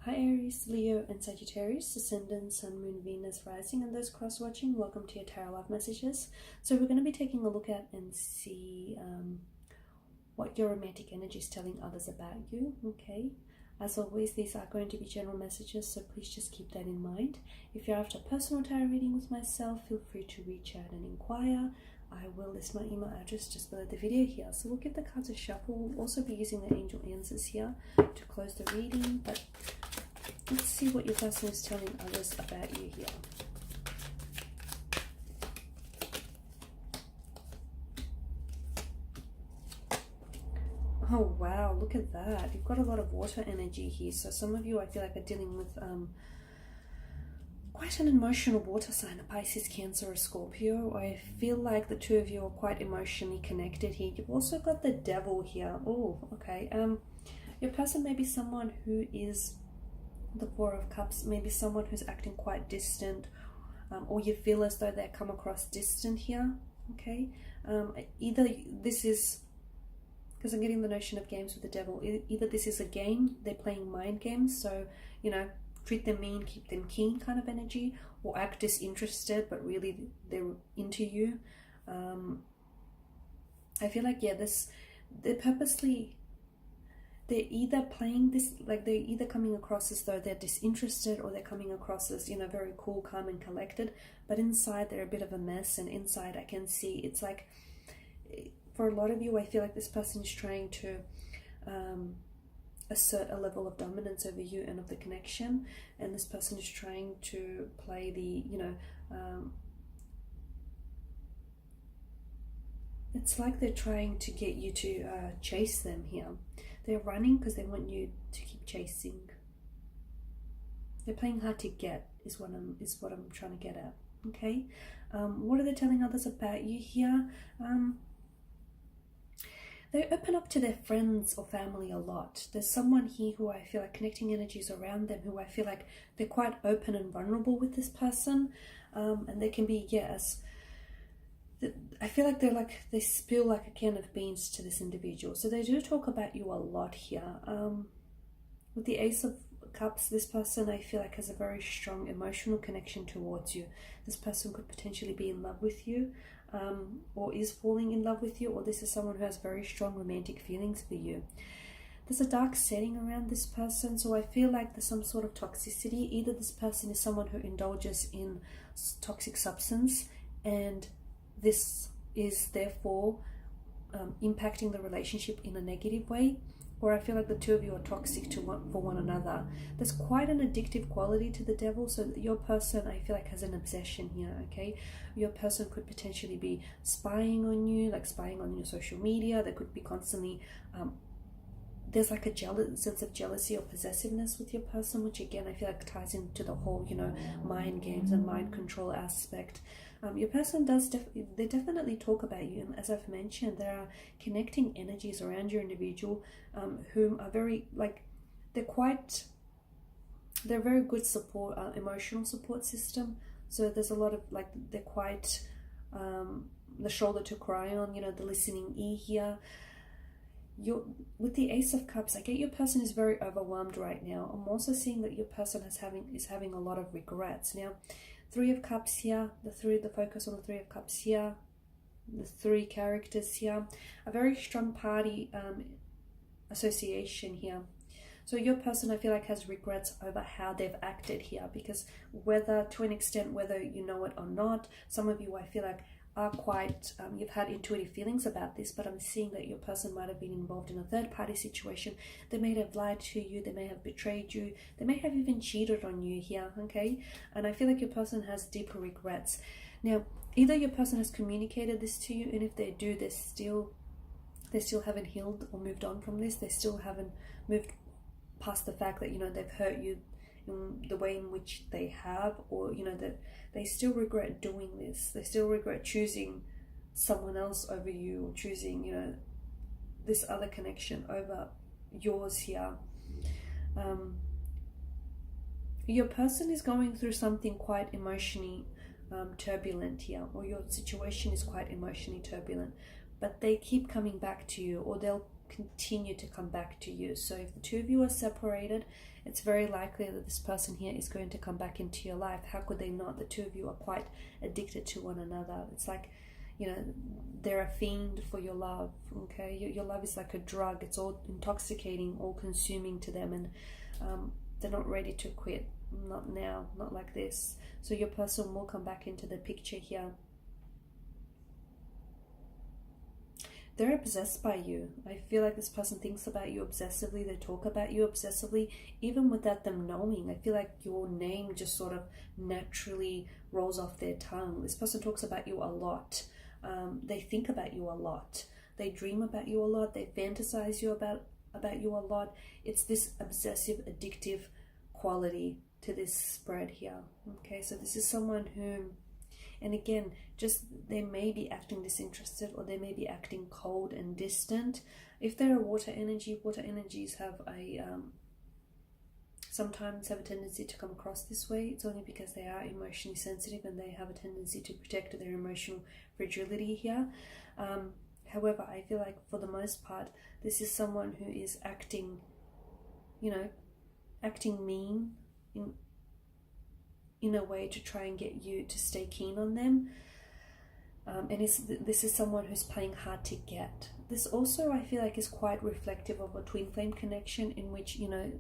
Hi Aries, Leo and Sagittarius, Ascendant, Sun, Moon, Venus, Rising, and those cross-watching, welcome to your Tarot Love Messages. So we're going to be taking a look at and see what your romantic energy is telling others about you, okay? As always, these are going to be general messages, so please just keep that in mind. If you're after a personal tarot reading with myself, feel free to reach out and inquire. I will list my email address just below the video here. So we'll give the cards a shuffle. We'll also be using the angel answers here to close the reading, but let's see what your person is telling others about you here. Oh wow, look at that. You've got a lot of water energy here. So some of you, I feel like, are dealing with quite an emotional water sign, a Pisces, Cancer, or Scorpio. I feel like the two of you are quite emotionally connected here. You've also got the Devil here. Oh, okay. Your person may be someone who is the Four of Cups, maybe someone who's acting quite distant, or you feel as though they come across distant here, okay? Either this is, because I'm getting the notion of games with the Devil, either this is a game, they're playing mind games, so, you know, treat them mean, keep them keen kind of energy, or act disinterested, but really they're into you. I feel like, yeah, they're purposely, they're either playing this, like they're either coming across as though they're disinterested, or they're coming across as, you know, very cool, calm and collected, but inside they're a bit of a mess, and inside I can see it's like, for a lot of you, I feel like this person is trying to assert a level of dominance over you and of the connection, and this person is trying to play the, you know, it's like they're trying to get you to chase them here. They're running because they want you to keep chasing. They're playing hard to get is what I'm trying to get at. Okay, what are they telling others about you here? They open up to their friends or family a lot. There's someone here who I feel like connecting energies around them, who I feel like they're quite open and vulnerable with this person, and they can be, yes, I feel like they spill like a can of beans to this individual. So they do talk about you a lot here. With the Ace of Cups, this person I feel like has a very strong emotional connection towards you. This person could potentially be in love with you, or is falling in love with you, or this is someone who has very strong romantic feelings for you. There's a dark setting around this person, so I feel like there's some sort of toxicity. Either this person is someone who indulges in toxic substance, and this is therefore impacting the relationship in a negative way, or I feel like the two of you are toxic for one another. There's quite an addictive quality to the Devil, so your person, I feel like, has an obsession here, okay? Your person could potentially be spying on you, like spying on your social media. They could be constantly, there's like a sense of jealousy or possessiveness with your person, which again, I feel like ties into the whole, you know, mind games and mind control aspect. Your person they definitely talk about you, and as I've mentioned, there are connecting energies around your individual, whom are very, like, they're very good support, emotional support system. So there's a lot of, like, they're quite the shoulder to cry on, you know, the listening ear here. With the Ace of Cups, I get your person is very overwhelmed right now. I'm also seeing that your person is having a lot of regrets. Now, Three of Cups here, the focus on the Three of Cups here, the three characters here, a very strong party association here. So your person, I feel like, has regrets over how they've acted here, because to an extent, whether you know it or not, some of you, I feel like, are quite, you've had intuitive feelings about this, but I'm seeing that your person might have been involved in a third-party situation. They may have lied to you, they may have betrayed you, they may have even cheated on you here, okay? And I feel like your person has deeper regrets. Now, either your person has communicated this to you, and if they do, they still haven't healed or moved on from this. They still haven't moved past the fact that, you know, they've hurt you in the way in which they have, or, you know, that they still regret doing this. They still regret choosing someone else over you, or choosing, you know, this other connection over yours here. Your person is going through something quite emotionally turbulent here, or your situation is quite emotionally turbulent, but they keep coming back to you, or they'll continue to come back to you. So if the two of you are separated, it's very likely that this person here is going to come back into your life. How could they not? The two of you are quite addicted to one another. It's like, you know, they're a fiend for your love, okay? Your love is like a drug. It's all intoxicating, all consuming to them, and they're not ready to quit. Not now, not like this. So your person will come back into the picture here. They're obsessed by you. I feel like this person thinks about you obsessively. They talk about you obsessively, even without them knowing. I feel like your name just sort of naturally rolls off their tongue. This person talks about you a lot. They think about you a lot. They dream about you a lot. They fantasize you about you a lot. It's this obsessive, addictive quality to this spread here. Okay, so this is someone who, and again, just they may be acting disinterested, or they may be acting cold and distant. If they're a water energies have a sometimes have a tendency to come across this way. It's only because they are emotionally sensitive and they have a tendency to protect their emotional fragility here. However, I feel like for the most part, this is someone who is acting, you know, acting mean in a way to try and get you to stay keen on them. And this is someone who's playing hard to get. This also, I feel like, is quite reflective of a twin flame connection, in which, you know,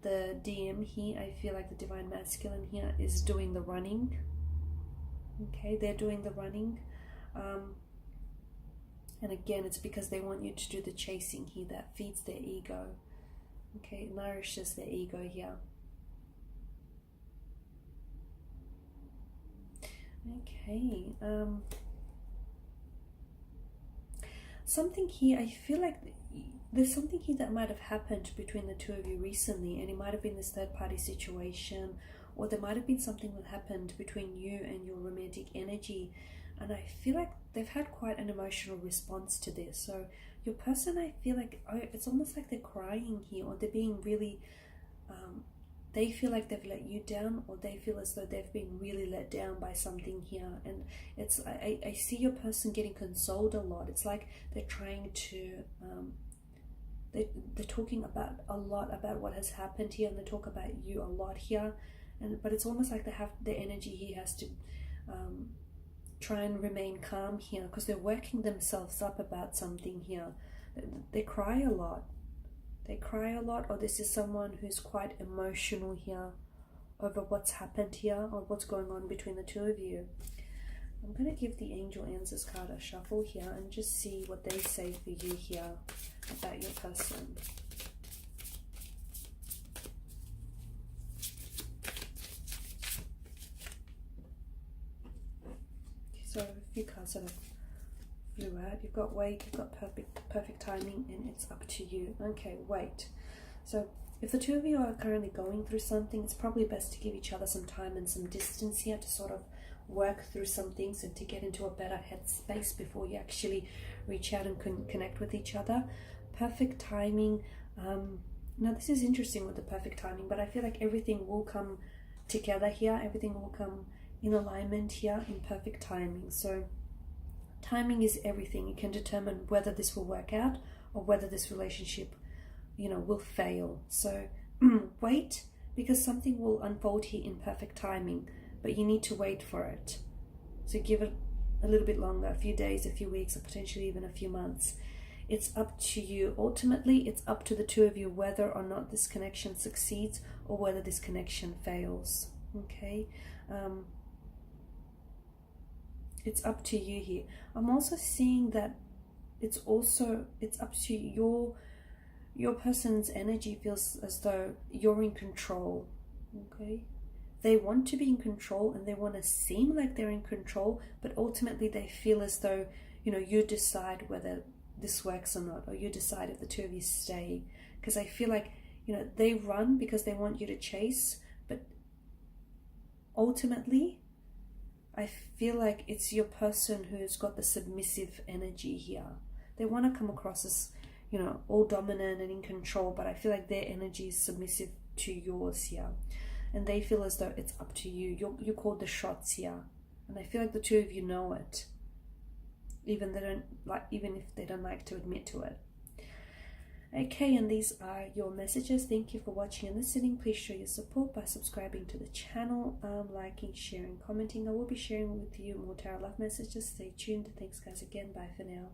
the DM here, I feel like the divine masculine here is doing the running. Okay, they're doing the running. And again, it's because they want you to do the chasing here. That feeds their ego. Okay, it nourishes their ego here. Okay, something here, I feel like there's something here that might have happened between the two of you recently, and it might have been this third party situation, or there might have been something that happened between you and your romantic energy, and I feel like they've had quite an emotional response to this. So your person, I feel like, it's almost like they're crying here, or they're being really, they feel like they've let you down, or they feel as though they've been really let down by something here. And it's, I see your person getting consoled a lot. It's like they're trying to, they're talking about a lot about what has happened here, and they talk about you a lot here. But it's almost like they have, their energy here has to try and remain calm here, because they're working themselves up about something here. They cry a lot. They cry a lot, or this is someone who's quite emotional here over what's happened here, or what's going on between the two of you. I'm going to give the Angel Answers card a shuffle here and just see what they say for you here about your person. So a few cards that have flew out. You've got wait, you've got perfect timing, and it's up to you. Okay, wait. So if the two of you are currently going through something, it's probably best to give each other some time and some distance here to sort of work through some things and to get into a better headspace before you actually reach out and connect with each other. Perfect timing. Now this is interesting with the perfect timing, but I feel like everything will come together here. Everything will come in alignment here in perfect timing. So timing is everything. It can determine whether this will work out or whether this relationship, you know, will fail. So wait, because something will unfold here in perfect timing, but you need to wait for it. So give it a little bit longer, a few days, a few weeks, or potentially even a few months. It's up to you. Ultimately, it's up to the two of you whether or not this connection succeeds or whether this connection fails. Okay? It's up to you here. I'm also seeing that it's up to your person's energy feels as though you're in control. Okay? They want to be in control and they want to seem like they're in control, but ultimately they feel as though, you know, you decide whether this works or not, or you decide if the two of you stay. Because I feel like, you know, they run because they want you to chase, but ultimately I feel like it's your person who's got the submissive energy here. They want to come across as, you know, all dominant and in control, but I feel like their energy is submissive to yours here. And they feel as though it's up to you. You called the shots here. And I feel like the two of you know it. even if they don't like to admit to it. Okay, and these are your messages. Thank you for watching and listening. Please show your support by subscribing to the channel, liking, sharing, commenting. I will be sharing with you more tarot love messages. Stay tuned. Thanks guys again. Bye for now.